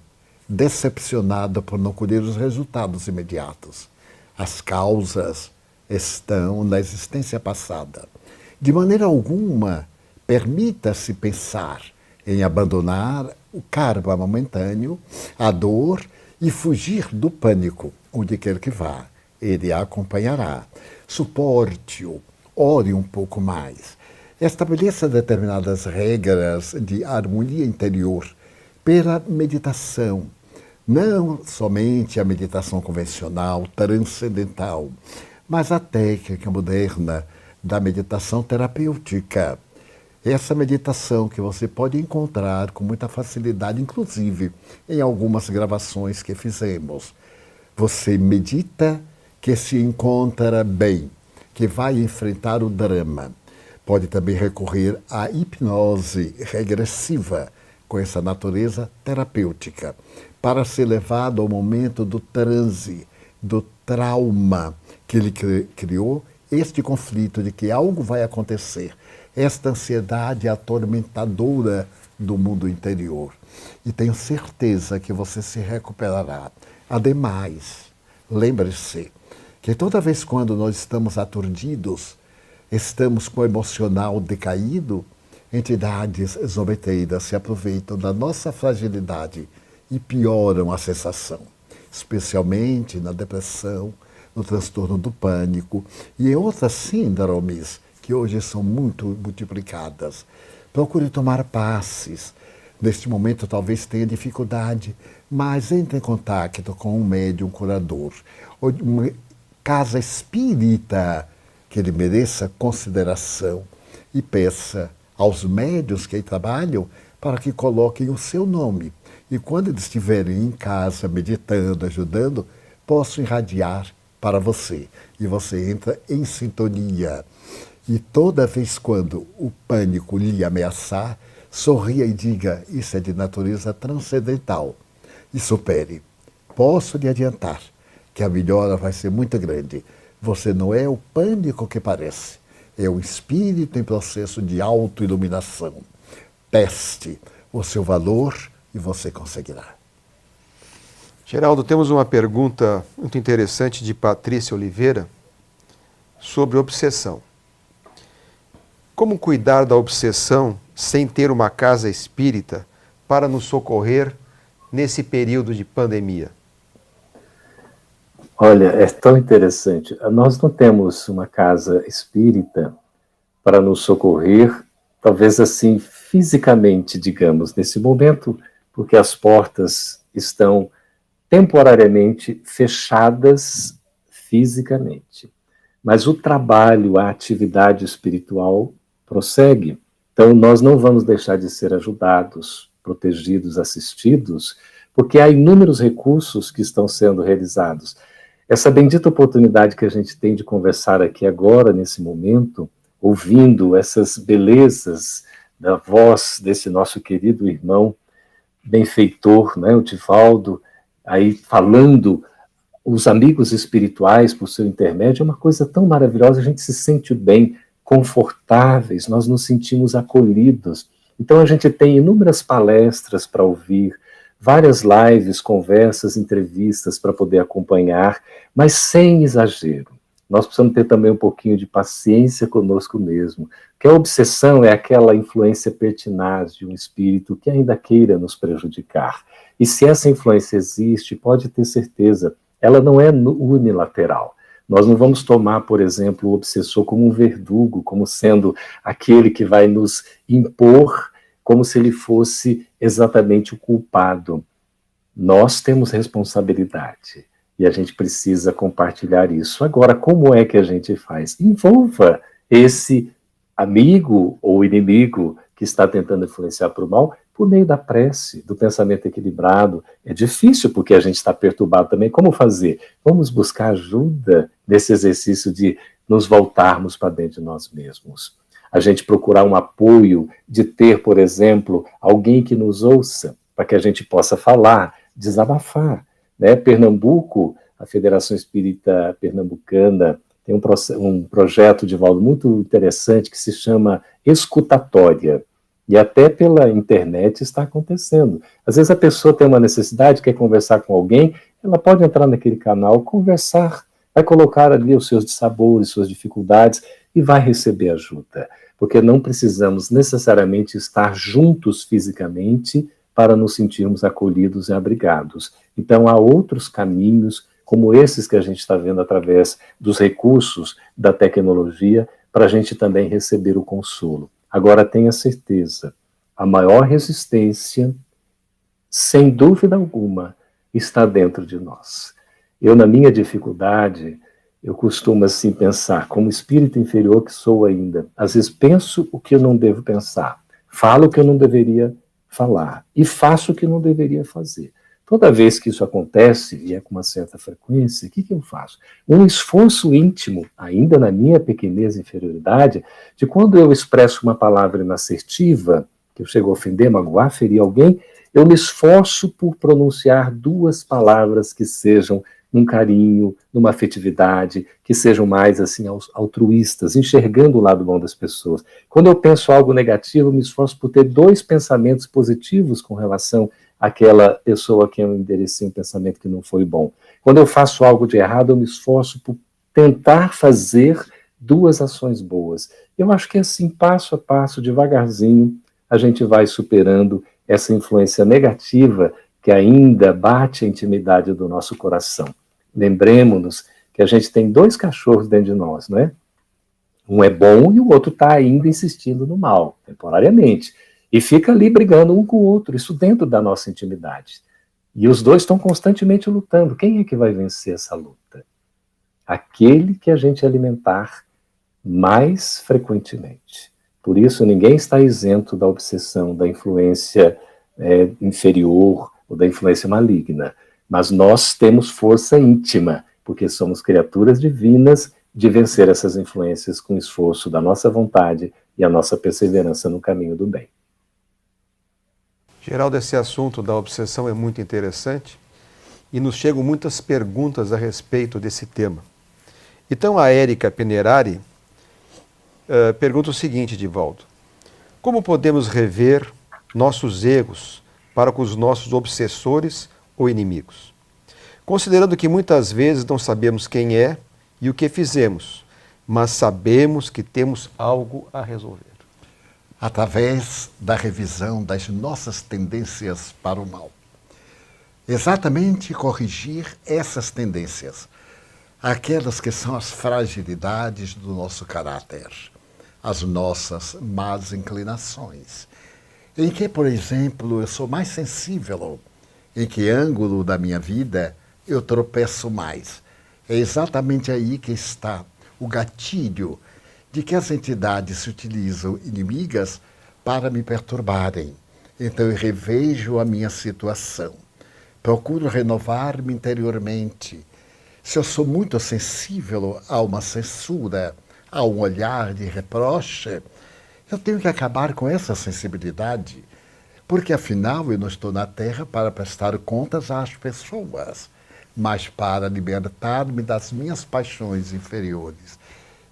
decepcionado por não colher os resultados imediatos. As causas estão na existência passada. De maneira alguma, permita-se pensar em abandonar o karma momentâneo, a dor e fugir do pânico. Onde quer que vá, ele a acompanhará. Suporte-o, ore um pouco mais. Estabeleça determinadas regras de harmonia interior pela meditação. Não somente a meditação convencional, transcendental, mas a técnica moderna da meditação terapêutica. Essa meditação que você pode encontrar com muita facilidade, inclusive em algumas gravações que fizemos. Você medita que se encontra bem, que vai enfrentar o drama. Pode também recorrer à hipnose regressiva, com essa natureza terapêutica, para ser levado ao momento do transe, do trauma que ele criou, este conflito de que algo vai acontecer, esta ansiedade atormentadora do mundo interior. E tenho certeza que você se recuperará. Ademais, lembre-se que toda vez quando nós estamos aturdidos, estamos com o emocional decaído, entidades exometeiras se aproveitam da nossa fragilidade e pioram a sensação, especialmente na depressão, no transtorno do pânico e em outras síndromes que hoje são muito multiplicadas. Procure tomar passes. Neste momento talvez tenha dificuldade, mas entre em contato com um médium curador, ou uma casa espírita que ele mereça consideração e peça aos médiuns que aí trabalham para que coloquem o seu nome. E quando eles estiverem em casa, meditando, ajudando, posso irradiar para você. E você entra em sintonia. E toda vez quando o pânico lhe ameaçar, sorria e diga, isso é de natureza transcendental. E supere. Posso lhe adiantar que a melhora vai ser muito grande. Você não é o pânico que parece. É o espírito em processo de autoiluminação. Teste o seu valor e você conseguirá.
Geraldo, temos uma pergunta muito interessante de Patrícia Oliveira sobre obsessão. Como cuidar da obsessão sem ter uma casa espírita para nos socorrer nesse período de pandemia?
Olha, é tão interessante. Nós não temos uma casa espírita para nos socorrer, talvez assim, fisicamente, digamos, nesse momento, porque as portas estão temporariamente fechadas fisicamente. Mas o trabalho, a atividade espiritual prossegue. Então, nós não vamos deixar de ser ajudados, protegidos, assistidos, porque há inúmeros recursos que estão sendo realizados. Essa bendita oportunidade que a gente tem de conversar aqui agora, nesse momento, ouvindo essas belezas da voz desse nosso querido irmão benfeitor, né, o Divaldo, aí falando os amigos espirituais por seu intermédio, é uma coisa tão maravilhosa, a gente se sente bem, confortáveis, nós nos sentimos acolhidos. Então a gente tem inúmeras palestras para ouvir, várias lives, conversas, entrevistas para poder acompanhar, mas sem exagero. Nós precisamos ter também um pouquinho de paciência conosco mesmo, porque a obsessão é aquela influência pertinaz de um espírito que ainda queira nos prejudicar. E se essa influência existe, pode ter certeza, ela não é unilateral. Nós não vamos tomar, por exemplo, o obsessor como um verdugo, como sendo aquele que vai nos impor, como se ele fosse exatamente o culpado. Nós temos responsabilidade e a gente precisa compartilhar isso. Agora, como é que a gente faz? Envolva esse amigo ou inimigo que está tentando influenciar para o mal por meio da prece, do pensamento equilibrado. É difícil porque a gente está perturbado também. Como fazer? Vamos buscar ajuda nesse exercício de nos voltarmos para dentro de nós mesmos. A gente procurar um apoio de ter, por exemplo, alguém que nos ouça, para que a gente possa falar, desabafar. Né? Pernambuco, a Federação Espírita Pernambucana, tem um projeto, Divaldo, muito interessante que se chama Escutatória. E até pela internet está acontecendo. Às vezes a pessoa tem uma necessidade, quer conversar com alguém, ela pode entrar naquele canal, conversar. vai colocar ali os seus dissabores, suas dificuldades e vai receber ajuda. Porque não precisamos necessariamente estar juntos fisicamente para nos sentirmos acolhidos e abrigados. Então, há outros caminhos, como esses que a gente está vendo através dos recursos da tecnologia, para a gente também receber o consolo. Agora, tenha certeza, a maior resistência, sem dúvida alguma, está dentro de nós. Eu, na minha dificuldade, eu costumo assim pensar, como espírito inferior que sou ainda, às vezes penso o que eu não devo pensar, falo o que eu não deveria falar e faço o que não deveria fazer. Toda vez que isso acontece, e é com uma certa frequência, o que eu faço? Um esforço íntimo, ainda na minha pequenez e inferioridade, de quando eu expresso uma palavra inassertiva, que eu chego a ofender, magoar, ferir alguém, eu me esforço por pronunciar 2 palavras que sejam num carinho, numa afetividade, que sejam mais assim altruístas, enxergando o lado bom das pessoas. Quando eu penso algo negativo, eu me esforço por ter 2 pensamentos positivos com relação àquela pessoa a quem eu enderecei um pensamento que não foi bom. Quando eu faço algo de errado, eu me esforço por tentar fazer 2 ações boas. Eu acho que assim, passo a passo, devagarzinho, a gente vai superando essa influência negativa que ainda bate a intimidade do nosso coração. Lembremos-nos que a gente tem 2 cachorros dentro de nós, não é? Um é bom e o outro está ainda insistindo no mal, temporariamente. E fica ali brigando um com o outro, isso dentro da nossa intimidade. E os 2 estão constantemente lutando. Quem é que vai vencer essa luta? Aquele que a gente alimentar mais frequentemente. Por isso, ninguém está isento da obsessão, da influência inferior ou da influência maligna. Mas nós temos força íntima, porque somos criaturas divinas de vencer essas influências com o esforço da nossa vontade e a nossa perseverança no caminho do bem.
Geraldo, esse assunto da obsessão é muito interessante e nos chegam muitas perguntas a respeito desse tema. Então a Érica Penerari pergunta o seguinte, Divaldo: como podemos rever nossos erros para com os nossos obsessores ou inimigos? Considerando que muitas vezes não sabemos quem é e o que fizemos, mas sabemos que temos algo a resolver.
Através da revisão das nossas tendências para o mal. Exatamente corrigir essas tendências, aquelas que são as fragilidades do nosso caráter, as nossas más inclinações. Em que, por exemplo, eu sou mais sensível, em que ângulo da minha vida eu tropeço mais. É exatamente aí que está o gatilho de que as entidades se utilizam inimigas para me perturbarem. Então eu revejo a minha situação, procuro renovar-me interiormente. Se eu sou muito sensível a uma censura, a um olhar de reproche, eu tenho que acabar com essa sensibilidade, porque afinal eu não estou na Terra para prestar contas às pessoas, mas para libertar-me das minhas paixões inferiores.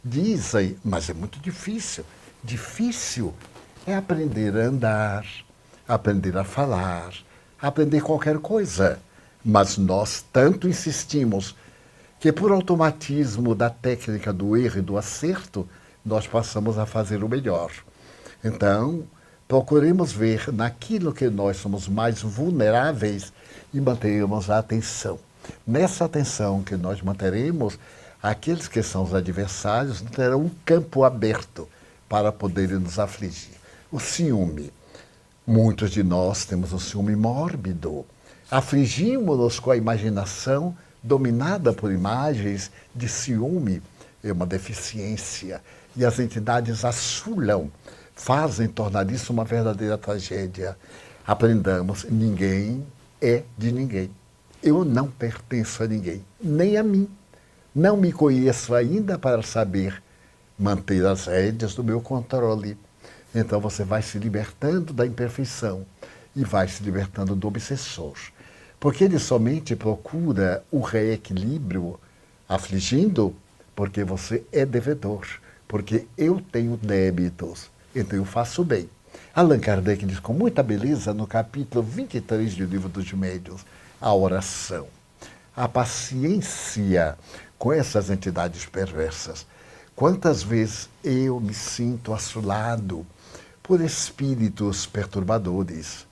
Dizem, mas é muito difícil. Difícil é aprender a andar, aprender a falar, aprender qualquer coisa. Mas nós tanto insistimos que por automatismo da técnica do erro e do acerto, nós passamos a fazer o melhor. Então, procuremos ver naquilo que nós somos mais vulneráveis e manteremos a atenção. Nessa atenção que nós manteremos, aqueles que são os adversários terão um campo aberto para poderem nos afligir. O ciúme. Muitos de nós temos um ciúme mórbido. Afligimos-nos com a imaginação dominada por imagens de ciúme. É uma deficiência. E as entidades assulam, fazem tornar isso uma verdadeira tragédia. Aprendamos, ninguém é de ninguém. Eu não pertenço a ninguém, nem a mim. Não me conheço ainda para saber manter as rédeas do meu controle. Então você vai se libertando da imperfeição e vai se libertando do obsessor. Porque ele somente procura o reequilíbrio afligindo porque você é devedor, porque eu tenho débitos, então eu faço bem. Allan Kardec diz com muita beleza no capítulo 23 do Livro dos Médiuns, a oração. a paciência com essas entidades perversas. Quantas vezes eu me sinto assolado por espíritos perturbadores,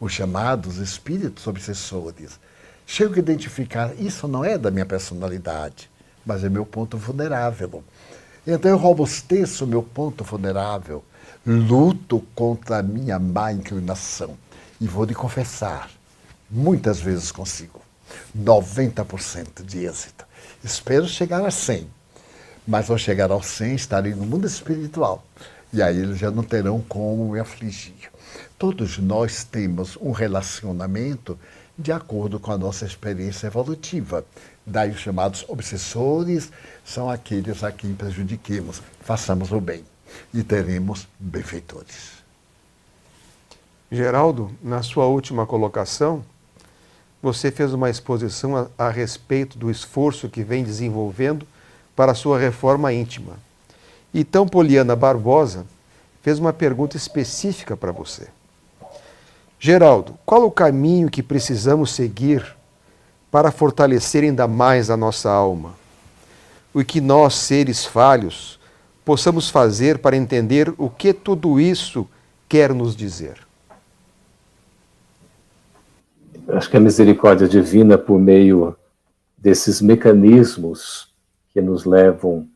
os chamados espíritos obsessores. Chego a identificar, isso não é da minha personalidade, mas é meu ponto vulnerável. Então eu robusteço meu ponto vulnerável, luto contra a minha má inclinação e vou lhe confessar, muitas vezes consigo, 90% de êxito. Espero chegar a 100, mas ao chegar ao 100 estarei no mundo espiritual e aí eles já não terão como me afligir. Todos nós temos um relacionamento de acordo com a nossa experiência evolutiva. Daí os chamados obsessores são aqueles a quem prejudiquemos. Façamos o bem e teremos benfeitores.
Geraldo, na sua última colocação, você fez uma exposição a respeito do esforço que vem desenvolvendo para a sua reforma íntima. Então, Poliana Barbosa fez uma pergunta específica para você. Geraldo, qual o caminho que precisamos seguir para fortalecer ainda mais a nossa alma? O que nós, seres falhos, possamos fazer para entender o que tudo isso quer nos dizer?
Acho que a misericórdia divina, por meio desses mecanismos que nos levam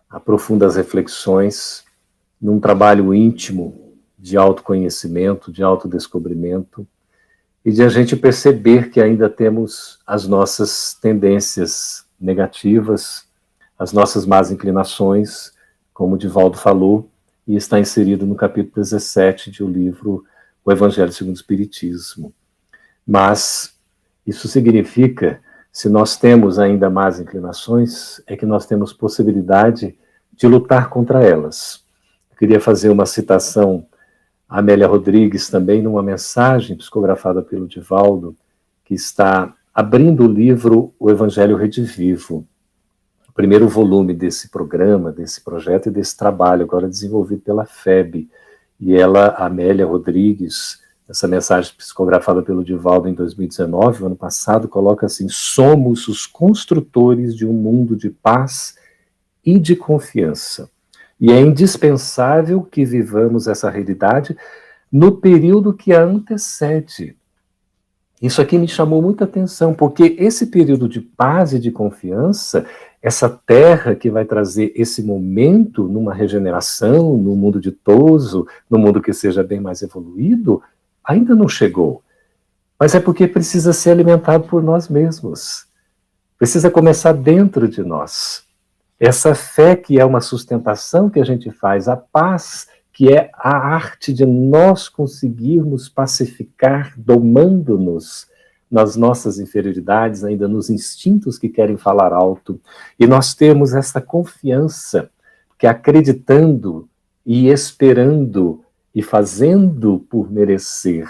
a profundas reflexões, num trabalho íntimo de autoconhecimento, de autodescobrimento, e de a gente perceber que ainda temos as nossas tendências negativas, as nossas más inclinações, como o Divaldo falou, e está inserido no capítulo 17 do livro O Evangelho segundo o Espiritismo. Mas isso significa, se nós temos ainda más inclinações, é que nós temos possibilidade de lutar contra elas. Eu queria fazer uma citação a Amélia Rodrigues também, numa mensagem psicografada pelo Divaldo, que está abrindo o livro O Evangelho Redivivo, o primeiro volume desse programa, desse projeto e desse trabalho, agora desenvolvido pela FEB. E ela, a Amélia Rodrigues, essa mensagem psicografada pelo Divaldo em 2019, no ano passado, coloca assim: somos os construtores de um mundo de paz e de confiança. E é indispensável que vivamos essa realidade no período que a antecede. Isso aqui me chamou muita atenção, porque esse período de paz e de confiança, essa terra que vai trazer esse momento numa regeneração, num mundo ditoso, num mundo que seja bem mais evoluído, ainda não chegou. Mas é porque precisa ser alimentado por nós mesmos. Precisa começar dentro de nós. Essa fé que é uma sustentação que a gente faz, a paz que é a arte de nós conseguirmos pacificar, domando-nos nas nossas inferioridades, ainda nos instintos que querem falar alto. E nós temos essa confiança que, acreditando e esperando e fazendo por merecer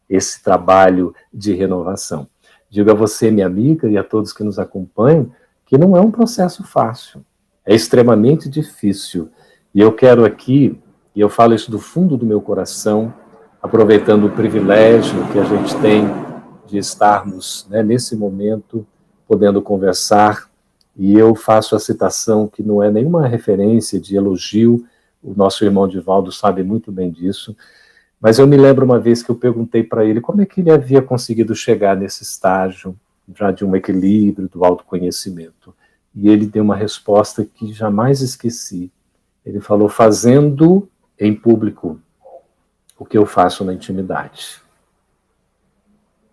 esse trabalho de renovação. Digo a você, minha amiga, e a todos que nos acompanham, que não é um processo fácil. É extremamente difícil. E eu quero aqui, e eu falo isso do fundo do meu coração, aproveitando o privilégio que a gente tem de estarmos, né, nesse momento, podendo conversar, e eu faço a citação que não é nenhuma referência de elogio, o nosso irmão Divaldo sabe muito bem disso, mas eu me lembro uma vez que eu perguntei para ele como é que ele havia conseguido chegar nesse estágio, já de um equilíbrio, do autoconhecimento. E ele deu uma resposta que jamais esqueci. Ele falou: fazendo em público o que eu faço na intimidade.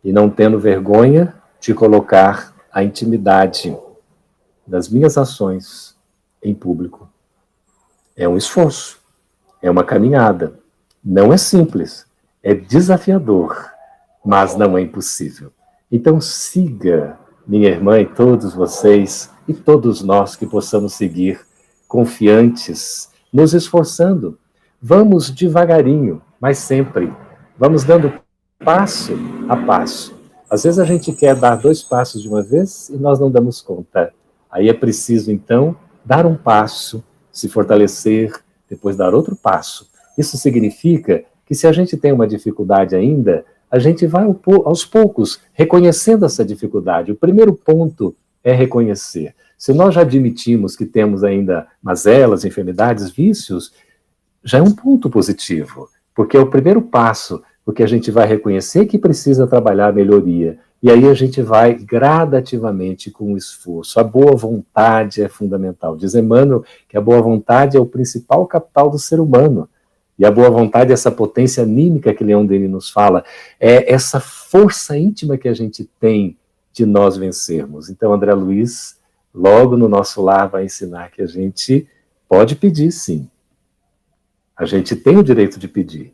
E não tendo vergonha de colocar a intimidade das minhas ações em público. É um esforço, é uma caminhada. Não é simples, é desafiador, mas não é impossível. Então siga, minha irmã, e todos vocês, e todos nós que possamos seguir confiantes, nos esforçando. Vamos devagarinho, mas sempre. Vamos dando passo a passo. Às vezes a gente quer dar 2 passos de uma vez e nós não damos conta. Aí é preciso, então, dar um passo, se fortalecer, depois dar outro passo. Isso significa que se a gente tem uma dificuldade ainda, a gente vai aos poucos reconhecendo essa dificuldade. O primeiro ponto é reconhecer. Se nós já admitimos que temos ainda mazelas, enfermidades, vícios, já é um ponto positivo, porque é o primeiro passo, porque a gente vai reconhecer que precisa trabalhar a melhoria. E aí a gente vai gradativamente com o esforço. A boa vontade é fundamental. Diz Emmanuel que a boa vontade é o principal capital do ser humano. E a boa vontade é essa potência anímica que Leon Denis nos fala, é essa força íntima que a gente tem de nós vencermos. Então, André Luiz, logo no nosso lar, vai ensinar que a gente pode pedir, sim. A gente tem o direito de pedir,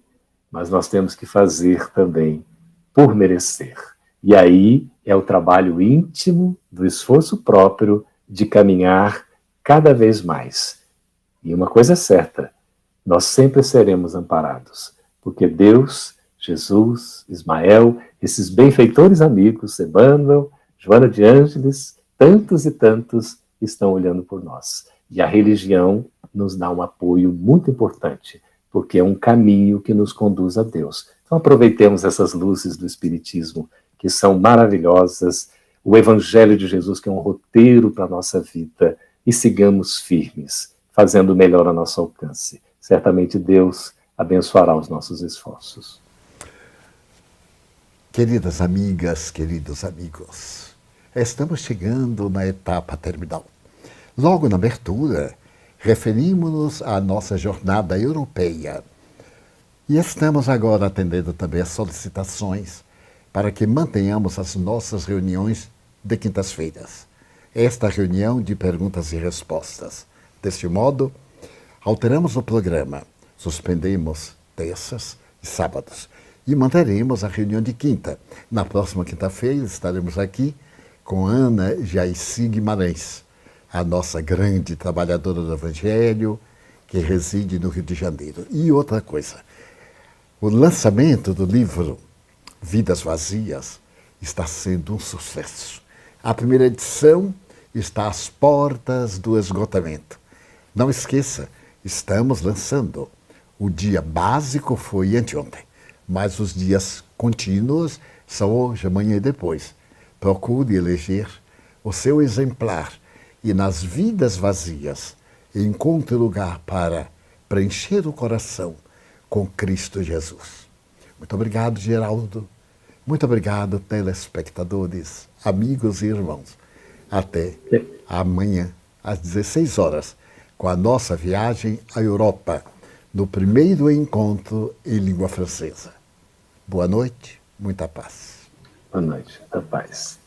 mas nós temos que fazer também por merecer. E aí é o trabalho íntimo do esforço próprio de caminhar cada vez mais. E uma coisa é certa, nós sempre seremos amparados, porque Deus, Jesus, Ismael, esses benfeitores amigos, Emmanuel, Joana de Ângeles, tantos e tantos estão olhando por nós. E a religião nos dá um apoio muito importante, porque é um caminho que nos conduz a Deus. Então aproveitemos essas luzes do Espiritismo, que são maravilhosas, o Evangelho de Jesus, que é um roteiro para a nossa vida, e sigamos firmes, fazendo o melhor a nosso alcance. Certamente Deus abençoará os nossos esforços.
Queridas amigas, queridos amigos, estamos chegando na etapa terminal. Logo na abertura, referimos-nos à nossa jornada europeia. E estamos agora atendendo também as solicitações para que mantenhamos as nossas reuniões de quintas-feiras. Esta reunião de perguntas e respostas. Deste modo, alteramos o programa, suspendemos terças e sábados e manteremos a reunião de quinta. Na próxima quinta-feira estaremos aqui com Ana Jaici Guimarães, a nossa grande trabalhadora do Evangelho, que reside no Rio de Janeiro. E outra coisa, o lançamento do livro Vidas Vazias está sendo um sucesso. A primeira edição está às portas do esgotamento. Não esqueça, estamos lançando. O dia básico foi anteontem, mas os dias contínuos são hoje, amanhã e depois. Procure eleger o seu exemplar e nas Vidas Vazias encontre lugar para preencher o coração com Cristo Jesus. Muito obrigado, Geraldo. Muito obrigado, telespectadores, amigos e irmãos. Até amanhã, às 16 horas, com a nossa viagem à Europa, no primeiro encontro em língua francesa. Boa noite, muita paz.
Boa noite, muita paz.